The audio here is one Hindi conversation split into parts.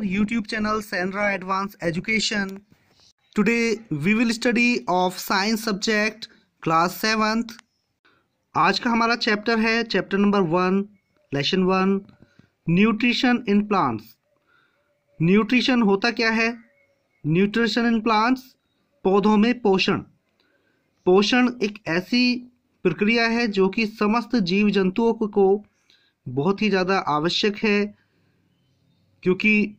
our YouTube channel Sandra Advanced Education. Today we will study of science subject class 7th. आज का हमारा चैप्टर है chapter number 1 lesson 1 nutrition in plants. Nutrition होता क्या है? न्यूट्रिशन इन प्लांट्स पौधों में पोषण। पोषण एक ऐसी प्रक्रिया है जो कि समस्त जीव जंतुओं को बहुत ही ज़्यादा आवश्यक है, क्योंकि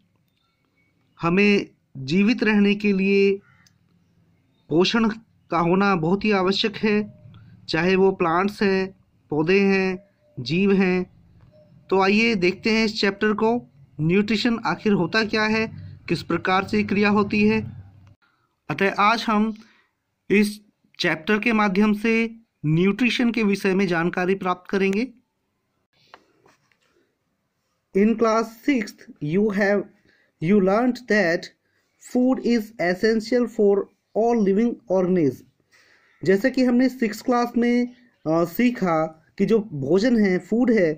हमें जीवित रहने के लिए पोषण का होना बहुत ही आवश्यक है, चाहे वो प्लांट्स हैं, पौधे हैं, जीव हैं। तो आइए देखते हैं इस चैप्टर को। न्यूट्रिशन आखिर होता क्या है, किस प्रकार से क्रिया होती है। अतः आज हम इस चैप्टर के माध्यम से न्यूट्रिशन के विषय में जानकारी प्राप्त करेंगे। In class 6th, you learned that food is essential for all living organisms. जैसे कि हमने 6th क्लास में सीखा कि जो भोजन है, फूड है,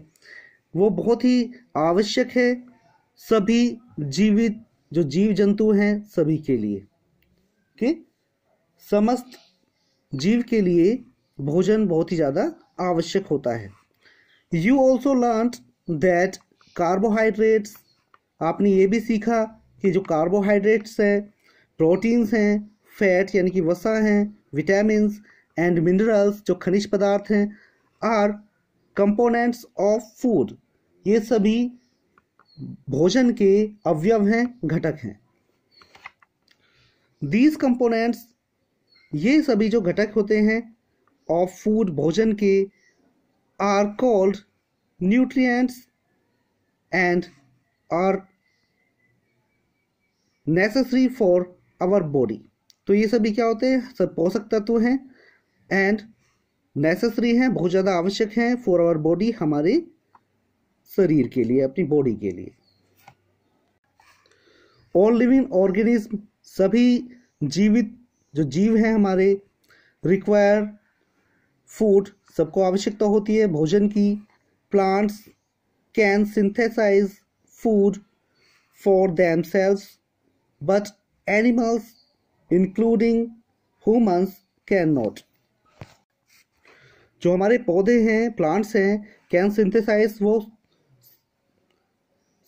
वो बहुत ही आवश्यक है सभी जीवित जो जीव जंतु हैं सभी के लिए, कि समस्त जीव के लिए भोजन बहुत ही ज़्यादा आवश्यक होता है। You also learned that carbohydrates, आपने ये भी सीखा कि जो कार्बोहाइड्रेट्स हैं, प्रोटीन्स हैं, फैट यानी कि वसा हैं, विटामिन्स एंड मिनरल्स जो खनिज पदार्थ हैं, आर कंपोनेंट्स ऑफ फूड, ये सभी भोजन के अवयव हैं, घटक हैं। दीज कंपोनेंट्स, ये सभी जो घटक होते हैं ऑफ फूड भोजन के, are called nutrients and are necessary for our body। तो ये सभी क्या होते हैं? सब पोषक तत्व हैं एंड नेसेसरी हैं, बहुत ज़्यादा आवश्यक हैं फॉर आवर बॉडी, हमारे शरीर के लिए, अपनी बॉडी के लिए। ऑल लिविंग ऑर्गेनिज्म, सभी जीवित जो जीव हैं हमारे, रिक्वायर फूड, सबको आवश्यकता होती है भोजन की। Plants can synthesize food for themselves, but animals including humans cannot। जो हमारे पौधे हैं, प्लांट्स हैं, कैन सिंथेसाइज, वो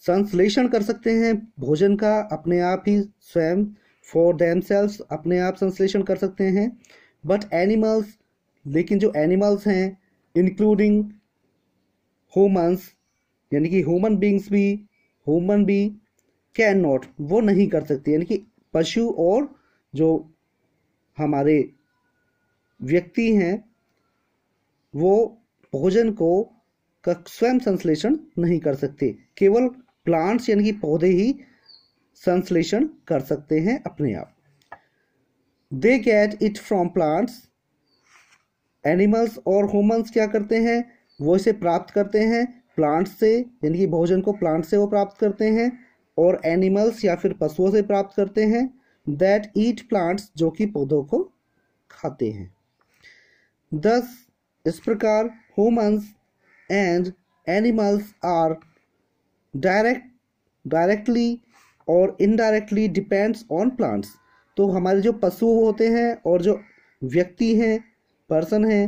संश्लेषण कर सकते हैं भोजन का अपने आप ही स्वयं, फॉर देमसेल्व्स, अपने आप संश्लेषण कर सकते हैं। बट एनिमल्स, लेकिन जो एनिमल्स हैं इंक्लूडिंग ह्यूमंस यानी कि ह्यूमन भी कैन नॉट, वो नहीं कर सकते, यानी कि पशु और जो हमारे व्यक्ति हैं वो भोजन को स्वयं संश्लेषण नहीं कर सकते। केवल प्लांट्स यानी कि पौधे ही संश्लेषण कर सकते हैं अपने आप। They get it from plants, animals और ह्यूमंस क्या करते हैं? वो इसे प्राप्त करते हैं प्लांट्स से, यानी कि भोजन को प्लांट से वो प्राप्त करते हैं, और एनिमल्स या फिर पशुओं से प्राप्त करते हैं, दैट ईट प्लांट्स, जो कि पौधों को खाते हैं। दस, इस प्रकार humans and animals are directly और इनडायरेक्टली डिपेंड्स ऑन प्लांट्स। तो हमारे जो पशु होते हैं और जो व्यक्ति हैं, पर्सन हैं,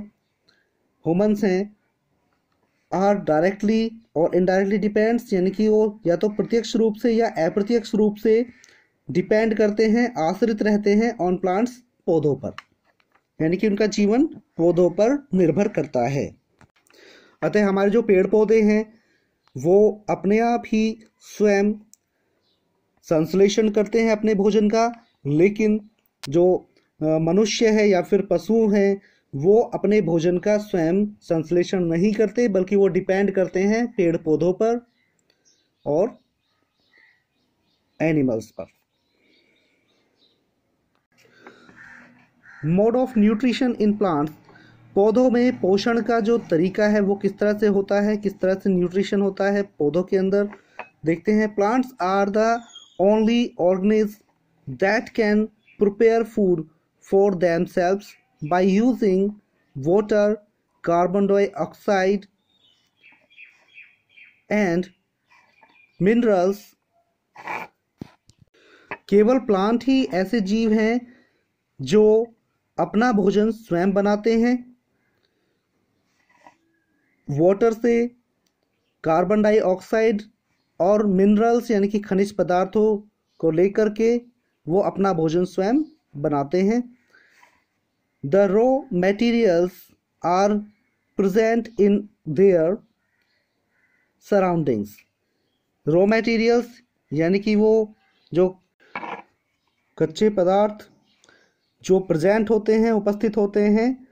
ह्यूमंस हैं, आर डायरेक्टली और इनडायरेक्टली डिपेंड्स, यानी कि वो या तो प्रत्यक्ष रूप से या अप्रत्यक्ष रूप से डिपेंड करते हैं, आश्रित रहते हैं ऑन प्लांट्स, पौधों पर, यानी कि उनका जीवन पौधों पर निर्भर करता है। अतः हमारे जो पेड़ पौधे हैं वो अपने आप ही स्वयं संश्लेषण करते हैं अपने भोजन का, लेकिन जो मनुष्य है या फिर पशु हैं वो अपने भोजन का स्वयं संश्लेषण नहीं करते, बल्कि वो डिपेंड करते हैं पेड़ पौधों पर और एनिमल्स पर। Mode of nutrition in plants, पौधों में पोषण का जो तरीका है वो किस तरह से होता है, किस तरह से न्यूट्रिशन होता है पौधों के अंदर, देखते हैं। Plants are the only organism that can prepare food for themselves by using water, carbon dioxide and minerals केवल प्लांट ही ऐसे जीव हैं जो अपना भोजन स्वयं बनाते हैं। वाटर से कार्बन डाइऑक्साइड और मिनरल्स यानी कि खनिज पदार्थों को लेकर के वो अपना भोजन स्वयं बनाते हैं। The raw materials are present in their surroundings. Raw materials यानी कि वो जो कच्चे पदार्थ जो प्रेजेंट होते हैं, उपस्थित होते हैं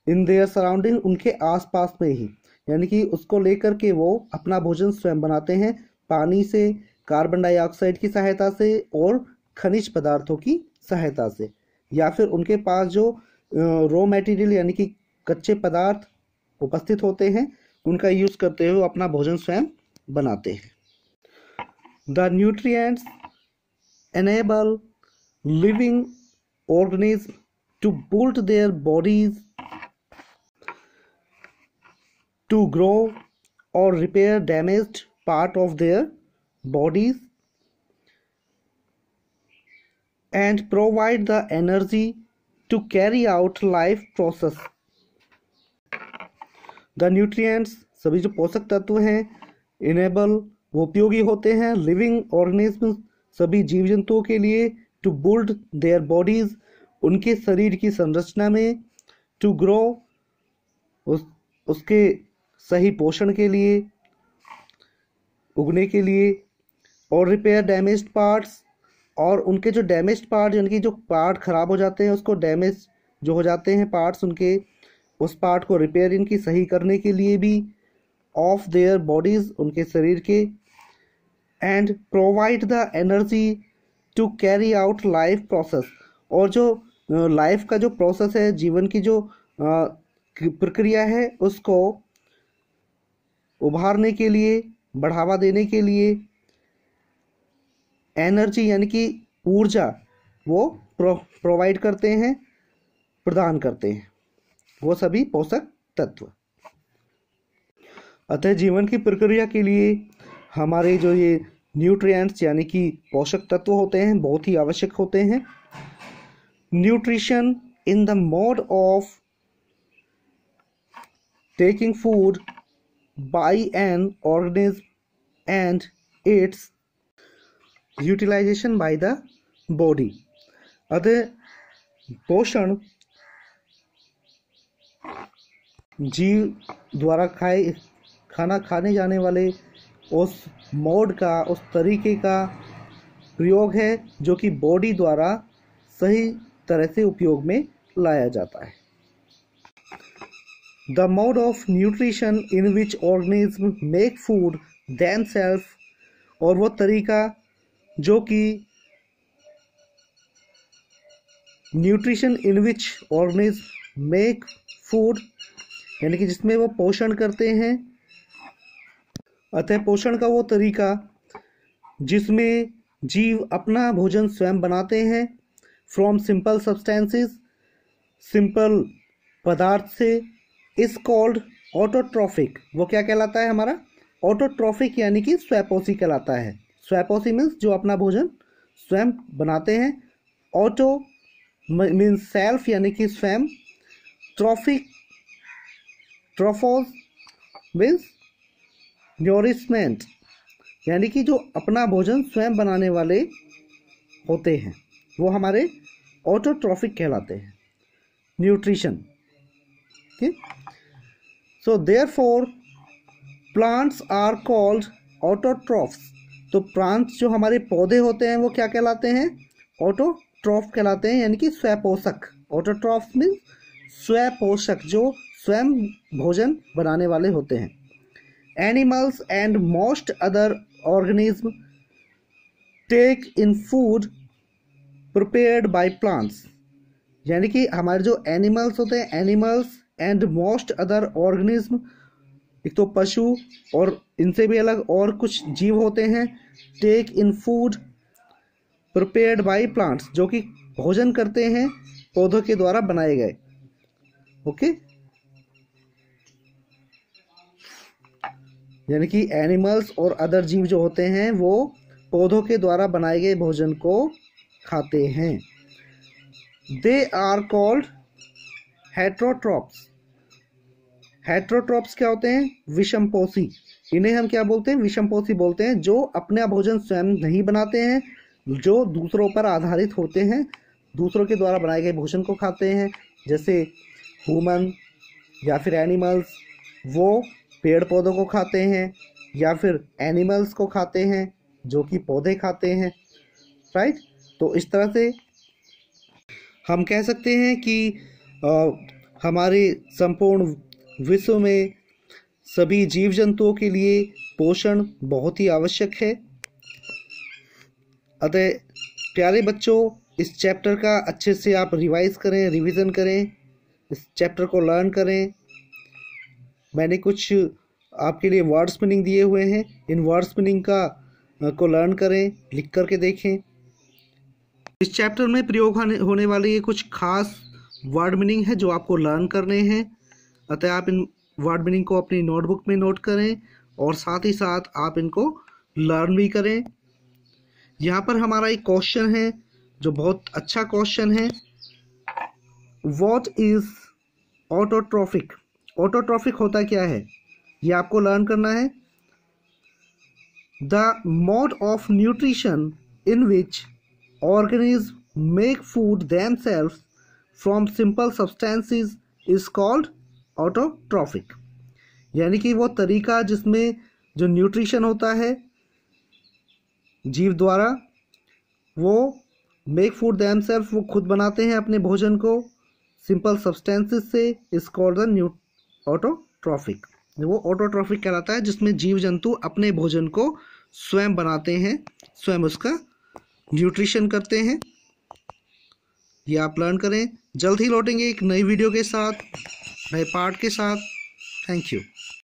इन देयर सराउंडिंग, उनके आसपास में ही, यानी कि उसको लेकर के वो अपना भोजन स्वयं बनाते हैं पानी से, कार्बन डाइऑक्साइड की सहायता से और खनिज पदार्थों की सहायता से, या फिर उनके पास जो रॉ मटेरियल यानी कि कच्चे पदार्थ उपस्थित होते हैं उनका यूज करते हुए अपना भोजन स्वयं बनाते हैं। The nutrients enable living organisms to build their bodies, to grow or repair damaged part of their bodies, and provide the energy to carry out life process. The nutrients सभी जो पोषक तत्व हैं, enable वो उपयोगी होते हैं living organisms सभी जीव जंतुओं के लिए, टू बुल्ड देयर बॉडीज उनके शरीर की संरचना में, टू ग्रो उसके सही पोषण के लिए, उगने के लिए, और रिपेयर डैमेज्ड पार्ट्स और उनके जो डैमेज्ड पार्ट यानी कि जो पार्ट खराब हो जाते हैं उसको डैमेज जो हो जाते हैं पार्ट्स उनके, उस पार्ट को रिपेयर इनकी सही करने के लिए भी, ऑफ देयर बॉडीज उनके शरीर के, and provide the energy to carry out life process और जो लाइफ का जो प्रोसेस है, जीवन की जो प्रक्रिया है उसको उभारने के लिए, बढ़ावा देने के लिए, एनर्जी यानी कि ऊर्जा वो प्रोवाइड करते हैं, प्रदान करते हैं वो सभी पोषक तत्व। अतः जीवन की प्रक्रिया के लिए हमारे जो ये न्यूट्रिएंट्स यानी कि पोषक तत्व होते हैं बहुत ही आवश्यक होते हैं। Nutrition in the mode of taking food by an organism and its utilisation by the body. अतः पोषण जीव द्वारा खाना खाने जाने वाले उस मोड का, उस तरीके का प्रयोग है जो कि बॉडी द्वारा सही तरह से उपयोग में लाया जाता है। The mode of nutrition in which organism make food themself, और वो तरीका जो कि nutrition in which organism make food यानी कि जिसमें वो पोषण करते हैं। अतः पोषण का वो तरीका जिसमें जीव अपना भोजन स्वयं बनाते हैं फ्रॉम सिंपल सब्सटेंसेस, सिंपल पदार्थ से, इज कॉल्ड ऑटोट्रॉफिक। वो क्या कहलाता है हमारा? ऑटोट्रॉफिक यानी कि स्वयंपोषी कहलाता है। स्वयंपोषी मीन्स जो अपना भोजन स्वयं बनाते हैं। ऑटो मीन्स सेल्फ यानी कि स्वयं। ट्रॉफिक, ट्रोफोस मीन्स न्यूरिशमेंट यानी कि जो अपना भोजन स्वयं बनाने वाले होते हैं वो हमारे ऑटोट्रॉफिक कहलाते हैं। न्यूट्रिशन, ठीक। So therefore plants are called autotrophs. तो प्लांट्स जो हमारे पौधे होते हैं वो क्या कहलाते हैं? ऑटोट्रॉफ कहलाते हैं यानी कि स्वयंपोषक। ऑटोट्रॉफ्स मीन्स स्वयंपोषक, जो स्वयं भोजन बनाने वाले होते हैं। Animals and most other organisms take in food prepared by plants। यानी कि हमारे जो एनिमल्स होते हैं, animals and most other organism, एक तो पशु और इनसे भी अलग और कुछ जीव होते हैं, take in food prepared by plants, जो कि भोजन करते हैं पौधों के द्वारा बनाए गए। ओके, यानी कि एनिमल्स और अदर जीव जो होते हैं वो पौधों के द्वारा बनाए गए भोजन को खाते हैं। They are called heterotrophs. Heterotrophs क्या होते हैं? विषमपोषी। इन्हें हम क्या बोलते हैं? विषमपोषी बोलते हैं, जो अपना भोजन स्वयं नहीं बनाते हैं, जो दूसरों पर आधारित होते हैं, दूसरों के द्वारा बनाए गए भोजन को खाते हैं। जैसे ह्यूमन या फिर एनिमल्स, वो पेड़ पौधों को खाते हैं, या फिर एनिमल्स को खाते हैं जो कि पौधे खाते हैं, राइट। तो इस तरह से हम कह सकते हैं कि हमारे संपूर्ण विश्व में सभी जीव जंतुओं के लिए पोषण बहुत ही आवश्यक है। अतः प्यारे बच्चों, इस चैप्टर का अच्छे से आप रिवाइज करें, रिवीजन करें, इस चैप्टर को लर्न करें। मैंने कुछ आपके लिए वर्ड्स मीनिंग दिए हुए हैं, इन वर्ड्स मीनिंग को लर्न करें, लिख करके देखें। इस चैप्टर में प्रयोग होने वाले ये कुछ खास वर्ड मीनिंग है जो आपको लर्न करने हैं। अतः आप इन वर्ड मीनिंग को अपनी नोटबुक में नोट करें और साथ ही साथ आप इनको लर्न भी करें। यहाँ पर हमारा एक क्वेश्चन है जो बहुत अच्छा क्वेश्चन है। What is autotrophic? ऑटोट्रॉफिक होता क्या है, ये आपको लर्न करना है। The mode of nutrition in which organisms make food themselves from simple substances is called autotrophic। यानी कि वो तरीका जिसमें जो न्यूट्रिशन होता है जीव द्वारा, वो मेक फूड themselves, वो खुद बनाते हैं अपने भोजन को सिंपल सब्सटेंसेस से, इज कॉल्ड द ऑटोट्रॉफिक। वो ऑटोट्रॉफिक कहलाता है जिसमें जीव जंतु अपने भोजन को स्वयं बनाते हैं, स्वयं उसका न्यूट्रिशन करते हैं। ये आप लर्न करें। जल्द ही लौटेंगे एक नई वीडियो के साथ, नए पार्ट के साथ। Thank you.